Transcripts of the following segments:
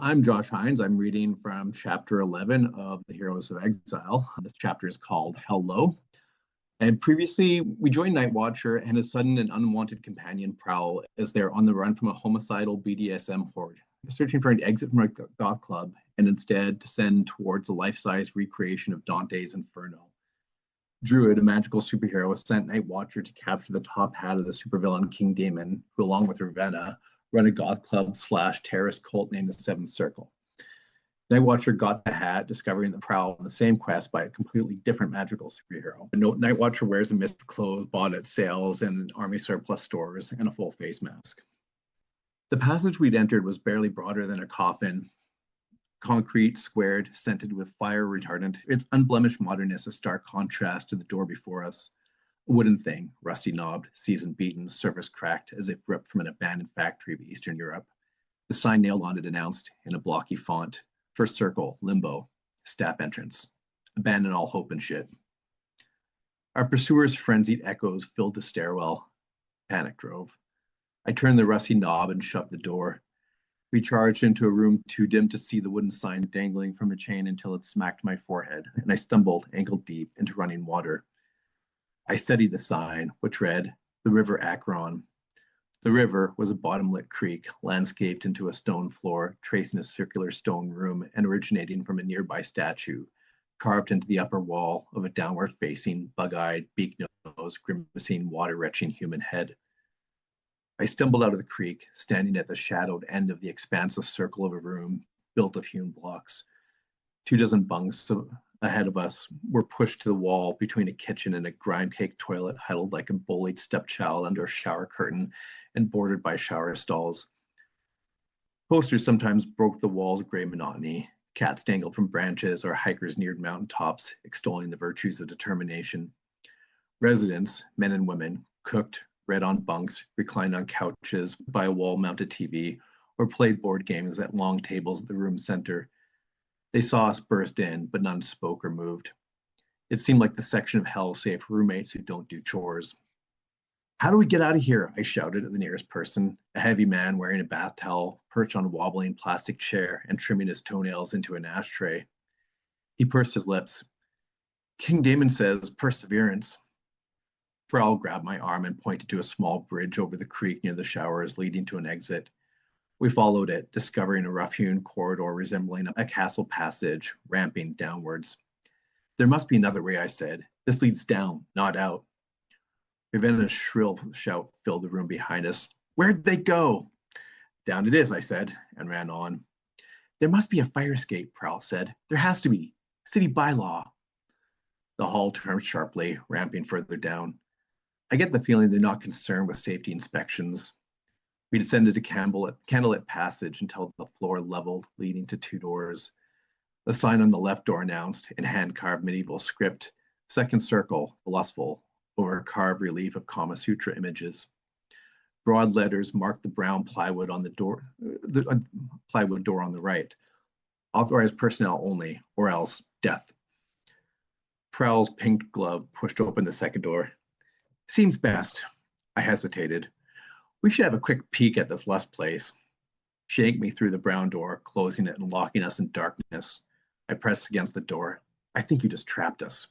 I'm Josh Hines. I'm reading from chapter 11 of the Heroes of Exile. This chapter is called Hello. And previously, we joined Night Watcher and his sudden and unwanted companion Prowl as they're on the run from a homicidal BDSM horde, searching for an exit from a goth club and instead descend towards a life-size recreation of Dante's Inferno. Druid, a magical superhero, sent Night Watcher to capture the top hat of the supervillain King Daemon, who, along with Ravenna, run a goth club / terrorist cult named the Seventh Circle. Night Watcher got the hat, discovering the Prowl on the same quest by a completely different magical superhero. Night Watcher wears a mist of clothes bought at sales and army surplus stores and a full face mask. The passage we'd entered was barely broader than a coffin, concrete, squared, scented with fire retardant, its unblemished modernness a stark contrast to the door before us. A wooden thing, rusty knobbed, season beaten, surface cracked, as if ripped from an abandoned factory of Eastern Europe. The sign nailed on it announced, in a blocky font, First Circle, Limbo, Staff Entrance. Abandon all hope and shit. Our pursuers' frenzied echoes filled the stairwell. Panic drove. I turned the rusty knob and shoved the door. We charged into a room too dim to see the wooden sign dangling from a chain until it smacked my forehead, and I stumbled ankle deep into running water. I studied the sign, which read, The River Akron. The river was a bottom-lit creek, landscaped into a stone floor, tracing a circular stone room and originating from a nearby statue, carved into the upper wall of a downward-facing, bug-eyed, beak-nosed, grimacing, water-retching human head. I stumbled out of the creek, standing at the shadowed end of the expansive circle of a room built of hewn blocks. 24 bunks ahead of us were pushed to the wall between a kitchen and a grime-caked toilet huddled like a bullied stepchild under a shower curtain and bordered by shower stalls. Posters sometimes broke the wall's gray monotony. Cats dangled from branches or hikers neared mountain tops, extolling the virtues of determination. Residents, men and women, cooked, read on bunks, reclined on couches by a wall-mounted TV, or played board games at long tables at the room center. They saw us burst in, but none spoke or moved. It seemed like the section of hell saved for roommates who don't do chores. How do we get out of here? I shouted at the nearest person, a heavy man wearing a bath towel, perched on a wobbling plastic chair and trimming his toenails into an ashtray. He pursed his lips. King Daemon says perseverance. Prowl grabbed my arm and pointed to a small bridge over the creek near the showers leading to an exit. We followed it, discovering a rough-hewn corridor resembling a castle passage, ramping downwards. There must be another way, I said. This leads down, not out. Ravenna's shrill shout filled the room behind us. Where'd they go? Down it is, I said, and ran on. There must be a fire escape, Prowl said. There has to be. City bylaw. The hall turned sharply, ramping further down. I get the feeling they're not concerned with safety inspections. We descended a candlelit passage until the floor leveled, leading to 2 doors. The sign on the left door announced, in hand-carved medieval script, Second Circle, Lustful, over a carved relief of Kama Sutra images. Broad letters marked the brown plywood on the door, plywood door on the right. Authorized personnel only, or else death. Prowl's pink glove pushed open the second door. Seems best. I hesitated. We should have a quick peek at this lust place. She yanked me through the brown door, closing it and locking us in darkness. I pressed against the door. I think you just trapped us.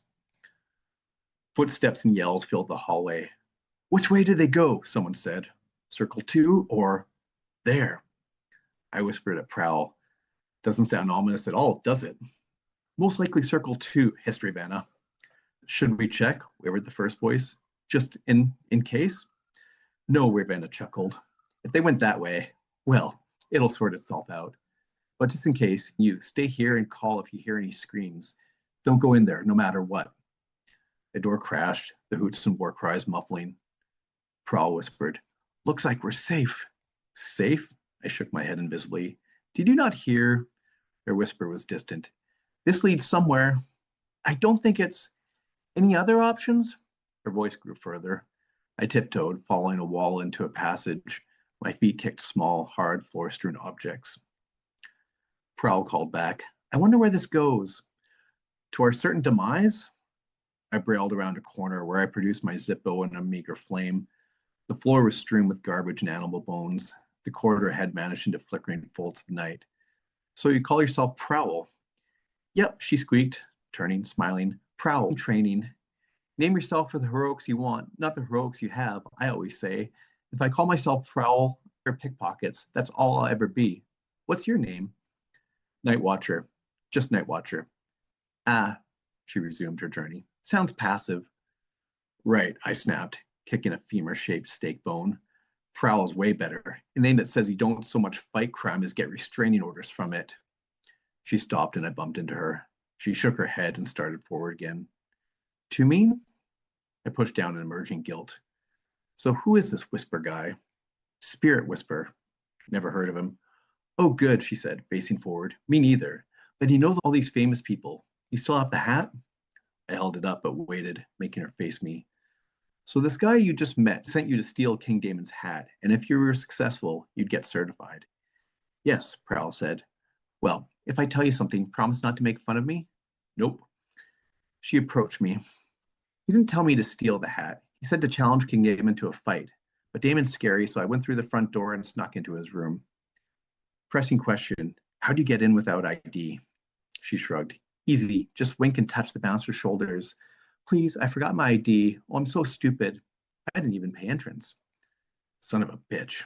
Footsteps and yells filled the hallway. Which way did they go? Someone said. Circle 2 or there? I whispered at Prowl. Doesn't sound ominous at all, does it? Most likely Circle 2, hissed Ravenna. Should we check? Wavered the first voice. Just in case? No, Ravenna chuckled. If they went that way, well, it'll sort itself out. But just in case, you stay here and call if you hear any screams. Don't go in there, no matter what. The door crashed, the hoots and war cries muffling. Prowl whispered, Looks like we're safe. Safe? I shook my head invisibly. Did you not hear? Their whisper was distant. This leads somewhere. I don't think it's... Any other options? Her voice grew further. I tiptoed, following a wall into a passage. My feet kicked small, hard, floor-strewn objects. Prowl called back. I wonder where this goes. To our certain demise? I brailed around a corner where I produced my Zippo and a meager flame. The floor was strewn with garbage and animal bones. The corridor had vanished into flickering folds of night. So you call yourself Prowl? Yep, she squeaked, turning, smiling. Prowl training. Name yourself for the heroics you want, not the heroics you have, I always say. If I call myself Prowl or Pickpockets, that's all I'll ever be. What's your name? Night Watcher. Just Night Watcher. Ah, she resumed her journey. Sounds passive. Right, I snapped, kicking a femur-shaped steak bone. Prowl's way better. A name that says you don't so much fight crime as get restraining orders from it. She stopped and I bumped into her. She shook her head and started forward again. To me? I pushed down an emerging guilt. So who is this Whisper guy? Spirit Whisper. Never heard of him. Oh, good, she said, facing forward. Me neither. But he knows all these famous people. You still have the hat? I held it up but waited, making her face me. So this guy you just met sent you to steal King Daemon's hat, and if you were successful, you'd get certified. Yes, Prowl said. Well, if I tell you something, promise not to make fun of me? Nope. She approached me. He didn't tell me to steal the hat. He said to challenge King Daemon to a fight. But Daemon's scary, so I went through the front door and snuck into his room. Pressing question, how'd you get in without ID? She shrugged. Easy, just wink and touch the bouncer's shoulders. Please, I forgot my ID. Oh, I'm so stupid. I didn't even pay entrance. Son of a bitch.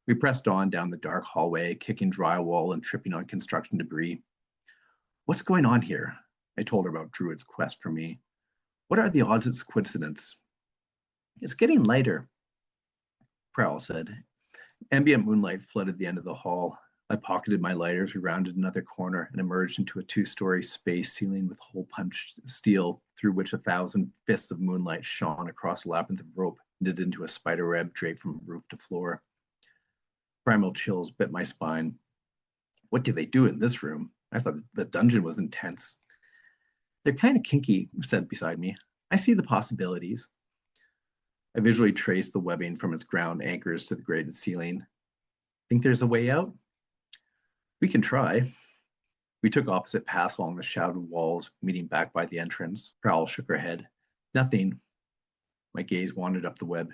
We pressed on down the dark hallway, kicking drywall and tripping on construction debris. What's going on here? I told her about Druid's quest for me. What are the odds it's coincidence? It's getting lighter, Prowl said. Ambient moonlight flooded the end of the hall. I pocketed my lighters, we rounded another corner, and emerged into a two-story space ceiling with hole-punched steel through which 1,000 fists of moonlight shone across a labyrinth of rope, knitted into a spider web draped from roof to floor. Primal chills bit my spine. What do they do in this room? I thought the dungeon was intense. They're kind of kinky, said beside me. I see the possibilities. I visually traced the webbing from its ground anchors to the grated ceiling. Think there's a way out? We can try. We took opposite paths along the shrouded walls, meeting back by the entrance. Prowl shook her head. Nothing. My gaze wandered up the web.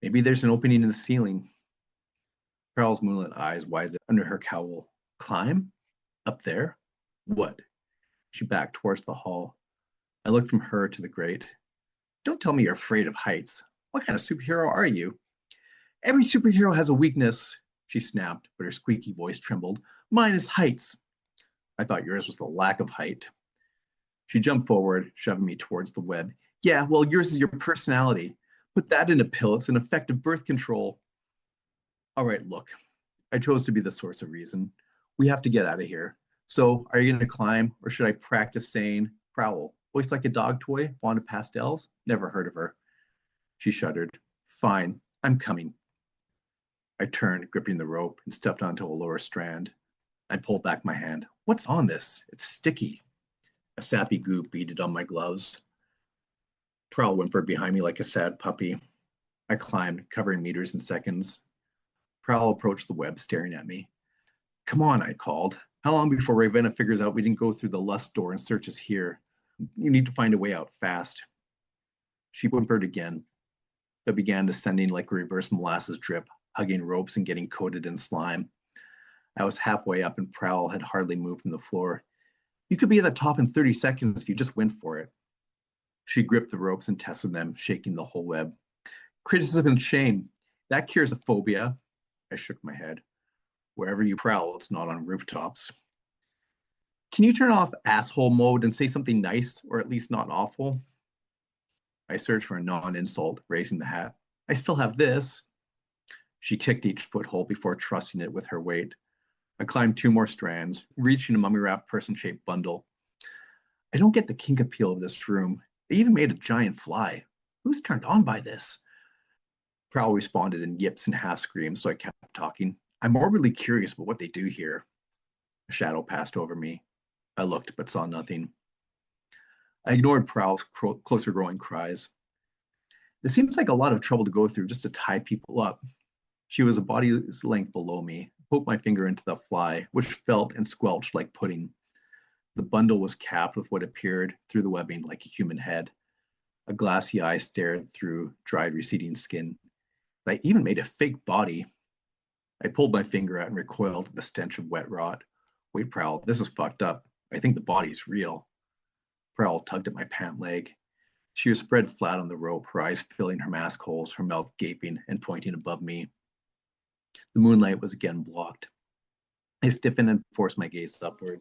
Maybe there's an opening in the ceiling. Prowl's moonlit eyes widened under her cowl. Climb? Up there? What? She backed towards the hall. I looked from her to the grate. Don't tell me you're afraid of heights. What kind of superhero are you? Every superhero has a weakness, she snapped, but her squeaky voice trembled. Mine is heights. I thought yours was the lack of height. She jumped forward, shoving me towards the web. Yeah, well, yours is your personality. Put that in a pill. It's an effective birth control. All right, look. I chose to be the source of reason. We have to get out of here. So, are you going to climb, or should I practice saying, Prowl, voice like a dog toy, fond of pastels? Never heard of her. She shuddered. Fine, I'm coming. I turned, gripping the rope, and stepped onto a lower strand. I pulled back my hand. What's on this? It's sticky. A sappy goop beaded on my gloves. Prowl whimpered behind me like a sad puppy. I climbed, covering meters in seconds. Prowl approached the web, staring at me. Come on, I called. How long before Ravenna figures out we didn't go through the lust door and search us here? You need to find a way out fast. She whimpered again, but began descending like a reverse molasses drip, hugging ropes and getting coated in slime. I was halfway up and Prowl had hardly moved from the floor. You could be at the top in 30 seconds if you just went for it. She gripped the ropes and tested them, shaking the whole web. Criticism and shame. That cures a phobia. I shook my head. Wherever you prowl, it's not on rooftops. Can you turn off asshole mode and say something nice, or at least not awful? I searched for a non-insult, raising the hat. I still have this. She kicked each foothold before trusting it with her weight. I climbed 2 more strands, reaching a mummy-wrapped person-shaped bundle. I don't get the kink appeal of this room. They even made a giant fly. Who's turned on by this? Prowl responded in yips and half-screams, so I kept talking. I'm morbidly curious about what they do here. A shadow passed over me. I looked, but saw nothing. I ignored Prowl's closer growing cries. It seems like a lot of trouble to go through just to tie people up. She was a body's length below me. I poked my finger into the fly, which felt and squelched like pudding. The bundle was capped with what appeared through the webbing like a human head. A glassy eye stared through dried, receding skin. I even made a fake body. I pulled my finger out and recoiled at the stench of wet rot. Wait, Prowl, this is fucked up. I think the body's real. Prowl tugged at my pant leg. She was spread flat on the rope, her eyes filling her mask holes, her mouth gaping and pointing above me. The moonlight was again blocked. I stiffened and forced my gaze upward.